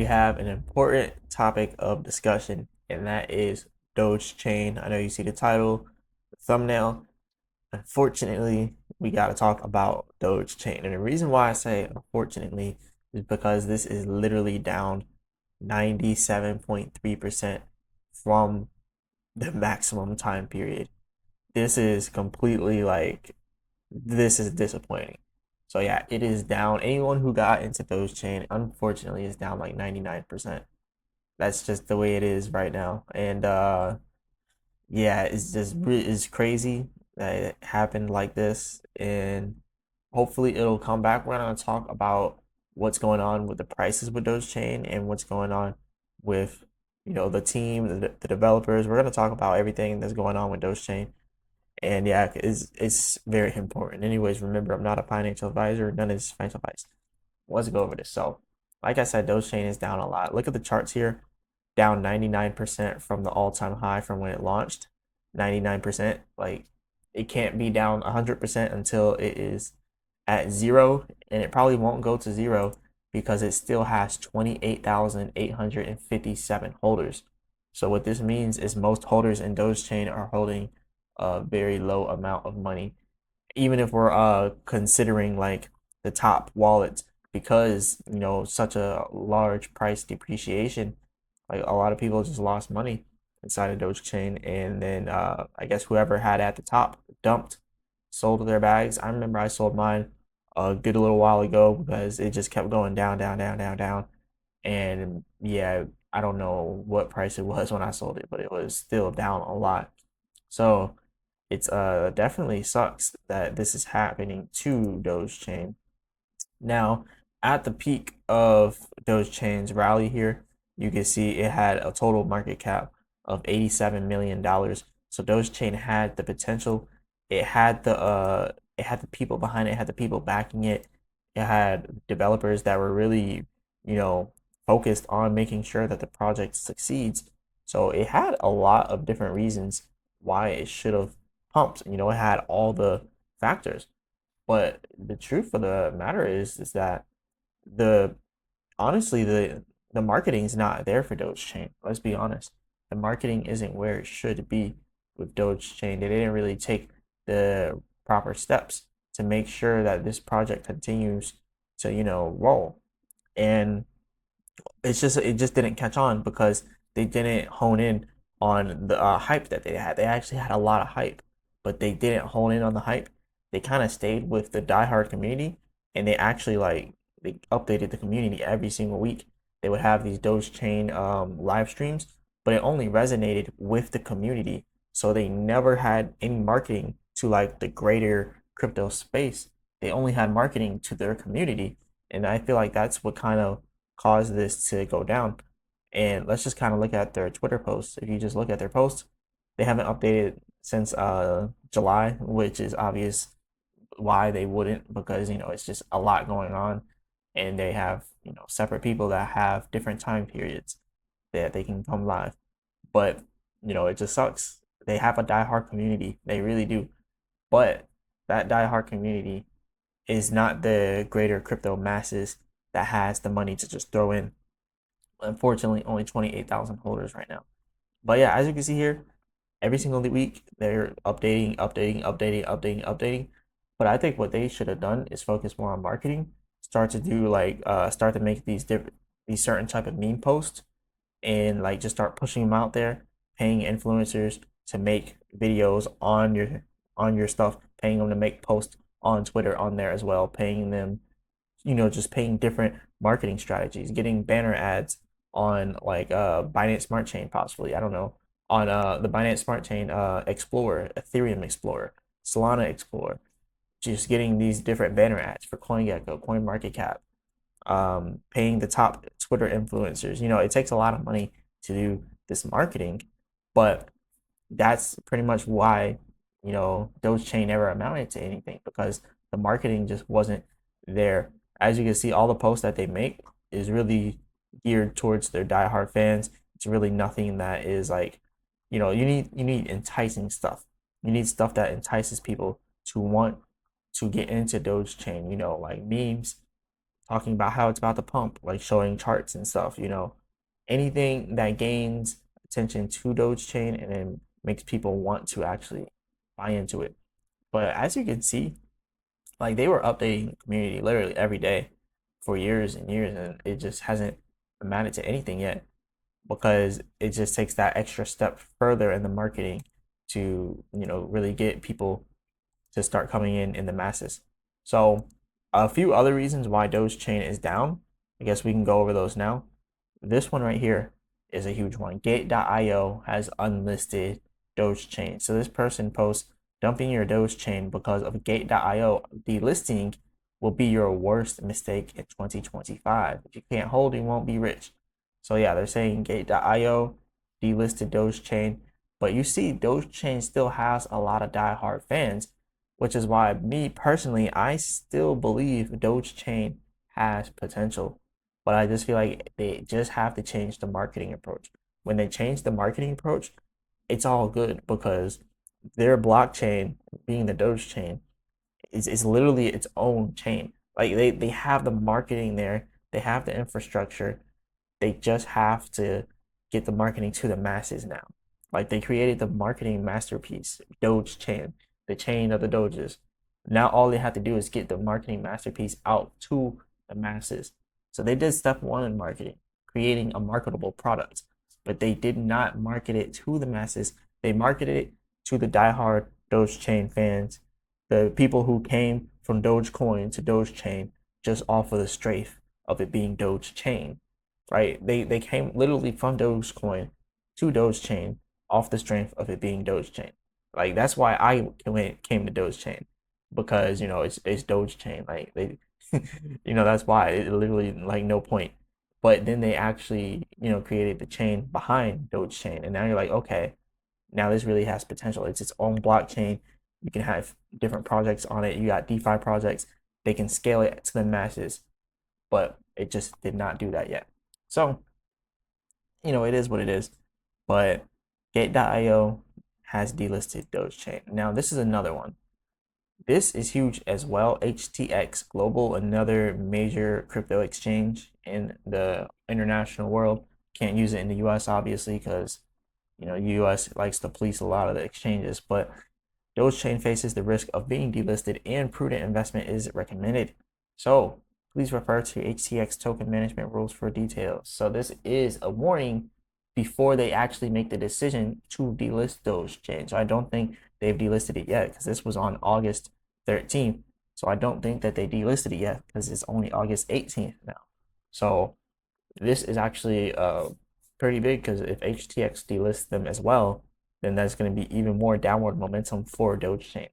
we have an important topic of discussion, and that is Dogechain. I know you see the title, the thumbnail. Unfortunately, we got to talk about Dogechain. And the reason why I say unfortunately is because this is literally down 97.3% from the maximum time period. This is completely like, this is disappointing. So yeah, it is down. Anyone who got into Dogechain, unfortunately, is down like 99%. That's just the way it is right now. And yeah, it's crazy that it happened like this, and hopefully it'll come back. We're gonna talk about what's going on with the prices with Dogechain and what's going on with the team, the developers. We're gonna talk about everything that's going on with Dogechain. And yeah, it's very important. Anyways, remember, I'm not a financial advisor. None of this is financial advice. Let's go over this. So, like I said, Dogechain is down a lot. Look at the charts here, down 99% from the all-time high from when it launched. 99%. Like, it can't be down 100% until it is at zero, and it probably won't go to zero because it still has 28,857 holders. So what this means is most holders in Dogechain are holding a very low amount of money, even if we're considering like the top wallets, because such a large price depreciation. Like, a lot of people just lost money inside of Dogechain, and then I guess whoever had at the top dumped, sold their bags. I remember I sold mine a good little while ago because it just kept going down, down, down, down, down. And yeah, I don't know what price it was when I sold it, but it was still down a lot. So it's definitely sucks that this is happening to Dogechain. Now, at the peak of Dogechain's rally here, you can see it had a total market cap of $87 million. So Dogechain had the potential. It had the people behind it, it had the people backing it. It had developers that were really, you know, focused on making sure that the project succeeds. So it had a lot of different reasons why it should have pumped. It had all the factors. But the truth of the matter is that the honestly the marketing's not there for Dogechain. Let's be honest. The marketing isn't where it should be with Dogechain. They didn't really take the proper steps to make sure that this project continues to, roll. And it just didn't catch on because they didn't hone in on the hype that they had. They actually had a lot of hype, but they didn't hone in on the hype. They kind of stayed with the diehard community, and they actually they updated the community every single week. They would have these Dogechain live streams, but it only resonated with the community. So they never had any marketing to like the greater crypto space. They only had marketing to their community, and I feel like that's what kind of caused this to go down. And let's just kind of look at their Twitter posts. If you just look at their posts, they haven't updated since July, which is obvious why they wouldn't, because it's just a lot going on, and they have separate people that have different time periods that they can come live. But it just sucks. They have a diehard community, they really do, but that diehard community is not the greater crypto masses that has the money to just throw in. Unfortunately, only 28,000 holders right now. But yeah, as you can see here, every single week they're updating, updating, updating, updating, updating. But I think what they should have done is focus more on marketing. Start to do start to make these certain type of meme posts, and like just start pushing them out there, paying influencers to make videos on your stuff, paying them to make posts on Twitter on there as well, paying them, just paying different marketing strategies, getting banner ads on like Binance Smart Chain, possibly. I don't know. On the Binance Smart Chain Explorer, Ethereum Explorer, Solana Explorer, just getting these different banner ads for CoinGecko, CoinMarketCap, paying the top Twitter influencers. It takes a lot of money to do this marketing, but that's pretty much why Dogechain never amounted to anything, because the marketing just wasn't there. As you can see, all the posts that they make is really geared towards their diehard fans. It's really nothing that is like, you need enticing stuff. You need stuff that entices people to want to get into Dogechain. Like memes, talking about how it's about to pump, like showing charts and stuff, anything that gains attention to Dogechain and then makes people want to actually buy into it. But as you can see, like they were updating the community literally every day for years and years, and it just hasn't amounted to anything yet because it just takes that extra step further in the marketing to, really get people to start coming in the masses. So a few other reasons why Dogechain is down. I guess we can go over those now. This one right here is a huge one. Gate.io has unlisted Dogechain. So this person posts dumping your Dogechain because of Gate.io delisting will be your worst mistake in 2025. If you can't hold, you won't be rich. So yeah, they're saying Gate.io delisted Dogechain, but you see Dogechain still has a lot of diehard fans, which is why me personally, I still believe Dogechain has potential, but I just feel like they just have to change the marketing approach. When they change the marketing approach, it's all good because their blockchain, being the Doge chain, is literally its own chain. Like they have the marketing there, they have the infrastructure, they just have to get the marketing to the masses now. Like they created the marketing masterpiece, Doge Chain, the chain of the Doges. Now all they have to do is get the marketing masterpiece out to the masses. So they did step one in marketing, creating a marketable product, but they did not market it to the masses. They marketed it to the diehard Doge Chain fans, the people who came from Dogecoin to Doge Chain just off of the strafe of it being Doge Chain, right? They came literally from Dogecoin to Doge Chain off the strength of it being Doge Chain. Like that's why I came to Doge Chain because it's Doge Chain. Like they, that's why it literally like no point. But then they actually created the chain behind Doge Chain, and now you're like, okay, now this really has potential. It's its own blockchain. You can have different projects on it. You got DeFi projects. They can scale it to the masses, but it just did not do that yet. So, it is what it is. But Gate.io has delisted Dogechain. Now, this is another one. This is huge as well. HTX Global, another major crypto exchange in the international world. Can't use it in the US, obviously, because US likes to police a lot of the exchanges, but Dogechain faces the risk of being delisted and prudent investment is recommended. So please refer to HTX token management rules for details. So this is a warning before they actually make the decision to delist Dogechain. So I don't think they've delisted it yet because this was on August 13th. So I don't think that they delisted it yet because it's only August 18th now. So this is actually pretty big because if HTX delists them as well, then that's going to be even more downward momentum for Dogechain.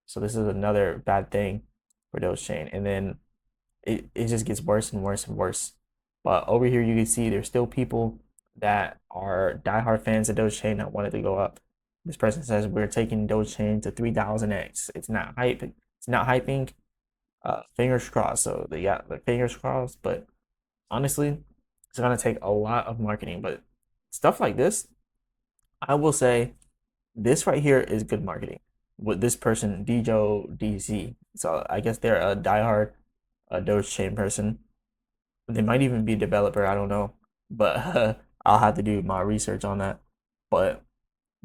So this is another bad thing for Dogechain. And then it just gets worse and worse and worse. But over here you can see there's still people that are diehard fans of Dogechain that wanted to go up. This person says we're taking Dogechain to 3000x. It's not hype. It's not hyping. Fingers crossed. So they got the fingers crossed. But honestly, it's gonna take a lot of marketing. But stuff like this, I will say, this right here is good marketing. With this person, Djo DC. So I guess they're a diehard Dogechain person. They might even be a developer. I don't know, but I'll have to do my research on that. But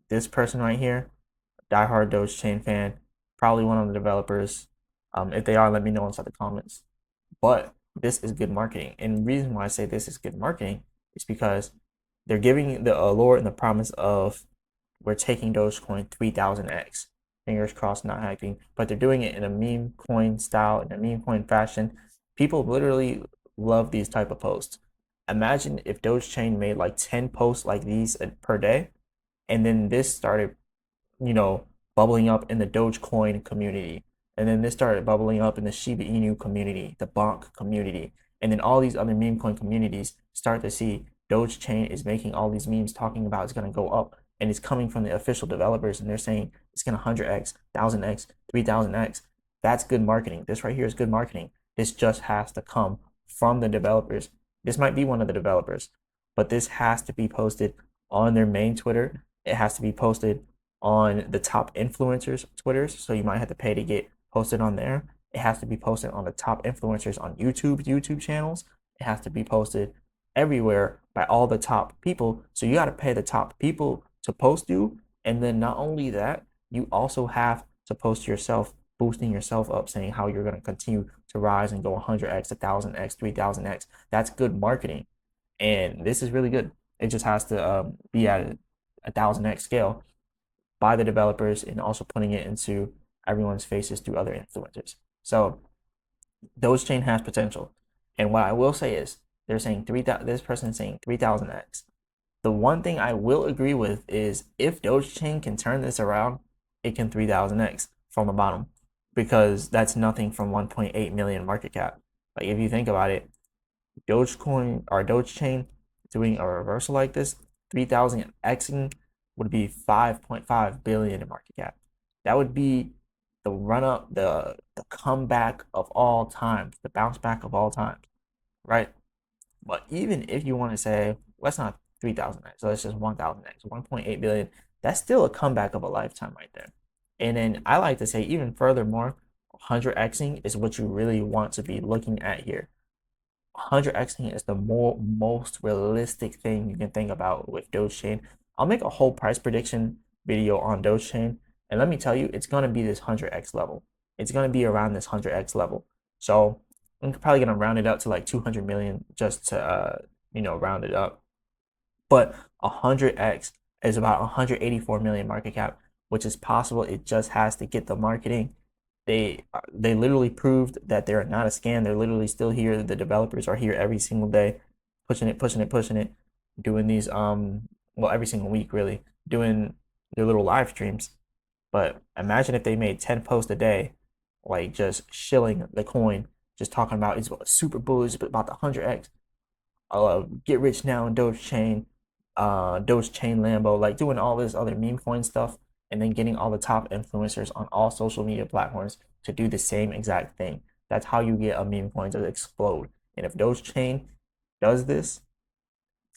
this person right here, diehard Dogechain fan, probably one of the developers. If they are, let me know inside the comments. But this is good marketing, and the reason why I say this is good marketing is because they're giving the allure and the promise of we're taking Dogecoin 3000x. Fingers crossed, not hyping, but they're doing it in a meme coin style, in a meme coin fashion. People literally love these type of posts. Imagine if Dogechain made like 10 posts like these per day, and then this started, bubbling up in the Dogecoin community. And then this started bubbling up in the Shiba Inu community, the Bonk community. And then all these other meme coin communities start to see Dogechain is making all these memes talking about it's going to go up. And it's coming from the official developers. And they're saying it's going to 100x, 1000x, 3000x. That's good marketing. This right here is good marketing. This just has to come from the developers. This might be one of the developers, but this has to be posted on their main Twitter. It has to be posted on the top influencers' Twitters. So you might have to pay to get posted on there. It has to be posted on the top influencers on YouTube channels. It has to be posted everywhere by all the top people. So you got to pay the top people to post you. And then not only that, you also have to post yourself, boosting yourself up, saying how you're going to continue to rise and go 100x, 1000x, 3000x. That's good marketing. And this is really good. It just has to be at a 1000x scale by the developers and also putting it into everyone's faces through other influencers. So Dogechain has potential. And what I will say is they're saying 3,000, this person is saying 3000x. The one thing I will agree with is if Dogechain can turn this around, it can 3000x from the bottom because that's nothing from 1.8 million market cap. Like if you think about it, Dogecoin or Dogechain doing a reversal like this, 3000 xing would be 5.5 billion in market cap. That would be the run up, the comeback of all times, the bounce back of all times, right? But even if you want to say, let's not 3000x, so it's just 1000x, 1.8 billion, that's still a comeback of a lifetime right there. And then I like to say, even furthermore, 100xing is what you really want to be looking at here. 100xing is the most realistic thing you can think about with Dogechain. I'll make a whole price prediction video on Dogechain, and let me tell you, it's gonna be this 100x level. It's gonna be around this 100x level. So I'm probably gonna round it up to like 200 million just to round it up. But 100x is about 184 million market cap, which is possible. It just has to get the marketing. They literally proved that they're not a scam. They're literally still here. The developers are here every single day, pushing it, pushing it, pushing it, doing these well, every single week really, doing their little live streams. But imagine if they made 10 posts a day, like just shilling the coin, just talking about it's super bullish about the 100x. Get rich now in Dogechain, Dogechain Lambo, like doing all this other meme coin stuff, and then getting all the top influencers on all social media platforms to do the same exact thing. That's how you get a meme coin to explode. And if Dogechain does this,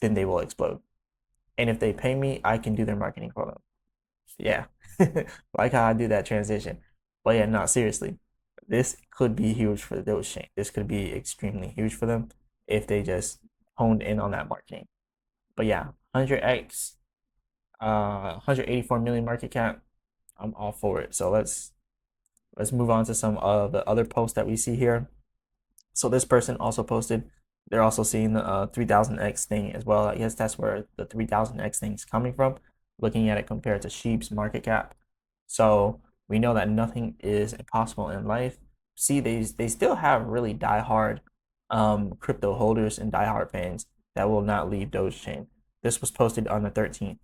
then they will explode. And if they pay me, I can do their marketing for them. Yeah, like how I do that transition. But yeah, no, seriously, this could be huge for the Dogechain. This could be extremely huge for them if they just honed in on that marketing. But yeah, 100x, 184 million market cap. I'm all for it. So let's move on to some of the other posts that we see here. So this person also posted, they're also seeing the 3000x thing as well. I guess that's where the 3000x thing is coming from, looking at it compared to Sheep's market cap. So we know that nothing is impossible in life. See, they still have really diehard crypto holders and diehard fans that will not leave Dogechain. This was posted on the 13th.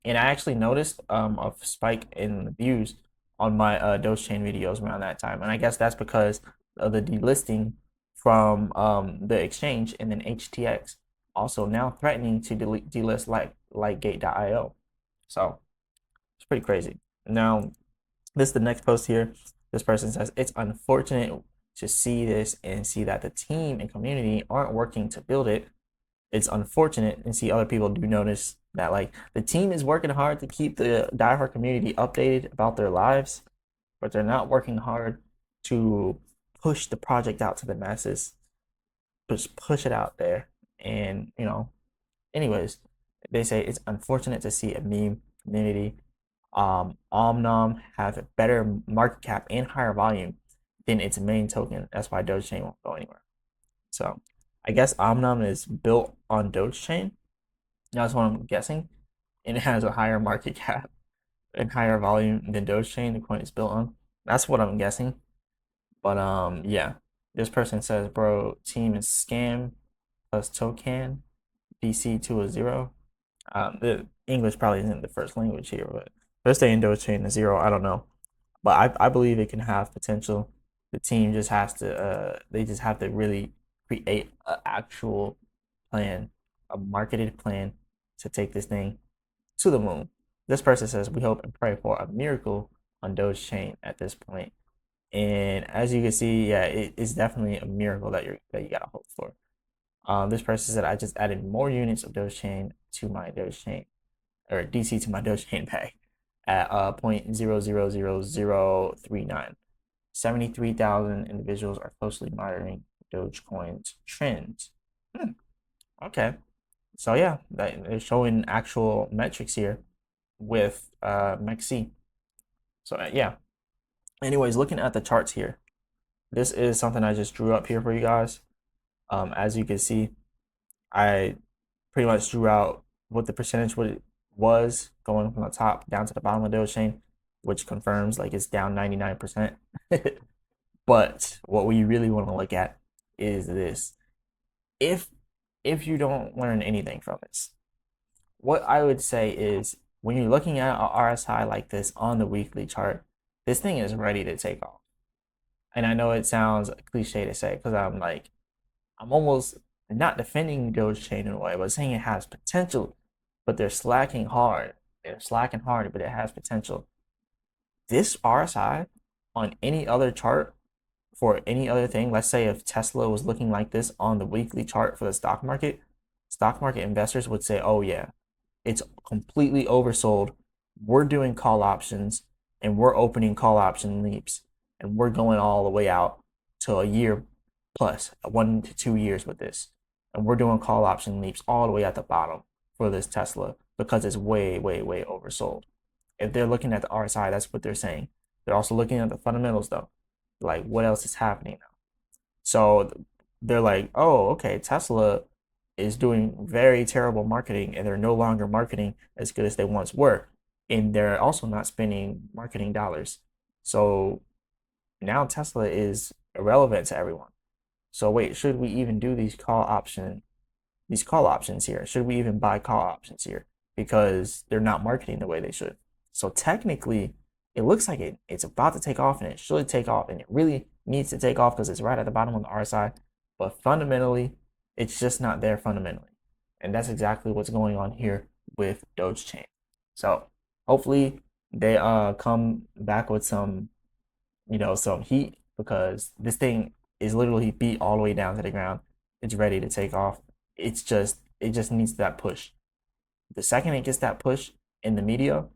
And I actually noticed a spike in views on my Dogechain videos around that time. And I guess that's because of the delisting from the exchange, and then HTX also now threatening to delist like Lightgate.io. So it's pretty crazy. Now, this is the next post here. This person says, it's unfortunate to see this and see that the team and community aren't working to build it. It's unfortunate and see other people do notice that like the team is working hard to keep the diehard community updated about their lives, but they're not working hard to push the project out to the masses. Just push it out there. And anyways, they say it's unfortunate to see a meme community Omnom have a better market cap and higher volume than its main token. That's why Dogechain won't go anywhere. So I guess Omnom is built on Dogechain. That's what I'm guessing. And it has a higher market cap and higher volume than Dogechain, the coin is built on. That's what I'm guessing. But yeah. This person says, bro, team is scam plus token, DC to a zero. The English probably isn't the first language here, but they're saying Dogechain is zero. I don't know. But I believe it can have potential. The team just has to they just have to really create an actual plan, a marketed plan to take this thing to the moon. This person says we hope and pray for a miracle on Dogechain at this point. And as you can see, yeah, it's definitely a miracle that you gotta hope for. This person said I just added more units of Dogechain to my Dogechain or DC to my Dogechain bag at 0.000039. 73,000 individuals are closely monitoring Dogecoin's trends. Hmm, okay. So yeah, they're showing actual metrics here with MEXC. So yeah. Anyways, looking at the charts here, this is something I just drew up here for you guys. As you can see, I pretty much drew out what the percentage was going from the top down to the bottom of the Dogechain, which confirms like it's down 99%. But what we really want to look at is this. If if you don't learn anything from this, what I would say is when you're looking at a RSI like this on the weekly chart, this thing is ready to take off. And I know it sounds cliche to say because I'm almost not defending Dogechain in a way, but saying it has potential, but they're slacking hard. They're slacking hard, but it has potential. This RSI on any other chart for any other thing, let's say if Tesla was looking like this on the weekly chart for the stock market investors would say, oh yeah, it's completely oversold. We're doing call options and we're opening call option leaps and we're going all the way out to a year plus 1 to 2 years with this. And we're doing call option leaps all the way at the bottom for this Tesla because it's way, way, way oversold. If they're looking at the RSI, that's what they're saying. They're also looking at the fundamentals though. Like what else is happening now? So they're like, oh, okay, Tesla is doing very terrible marketing and they're no longer marketing as good as they once were. And they're also not spending marketing dollars. So now Tesla is irrelevant to everyone. So wait, should we even do these call options here? Should we even buy call options here? Because they're not marketing the way they should. So technically, it looks like it's about to take off and it should take off and it really needs to take off because it's right at the bottom of the RSI. But fundamentally, it's just not there fundamentally. And that's exactly what's going on here with Dogechain. So hopefully they come back with some, some heat because this thing is literally beat all the way down to the ground. It's ready to take off. It just needs that push. The second it gets that push in the media,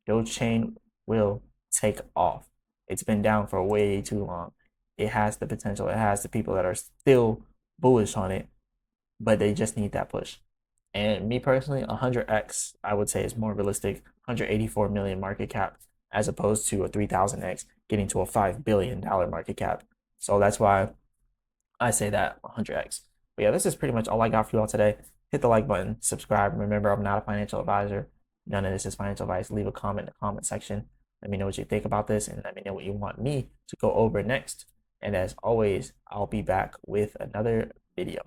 Dogechain will take off. It's been down for way too long. It has the potential. It has the people that are still bullish on it, but they just need that push. And me personally, 100x I would say is more realistic. 184 million market cap as opposed to a 3000x getting to a $5 billion market cap. So that's why I say that 100x. But yeah, this is pretty much all I got for you all today. Hit the like button, subscribe. Remember, I'm not a financial advisor. None of this is financial advice. Leave a comment in the comment section. Let me know what you think about this and let me know what you want me to go over next. And as always, I'll be back with another video.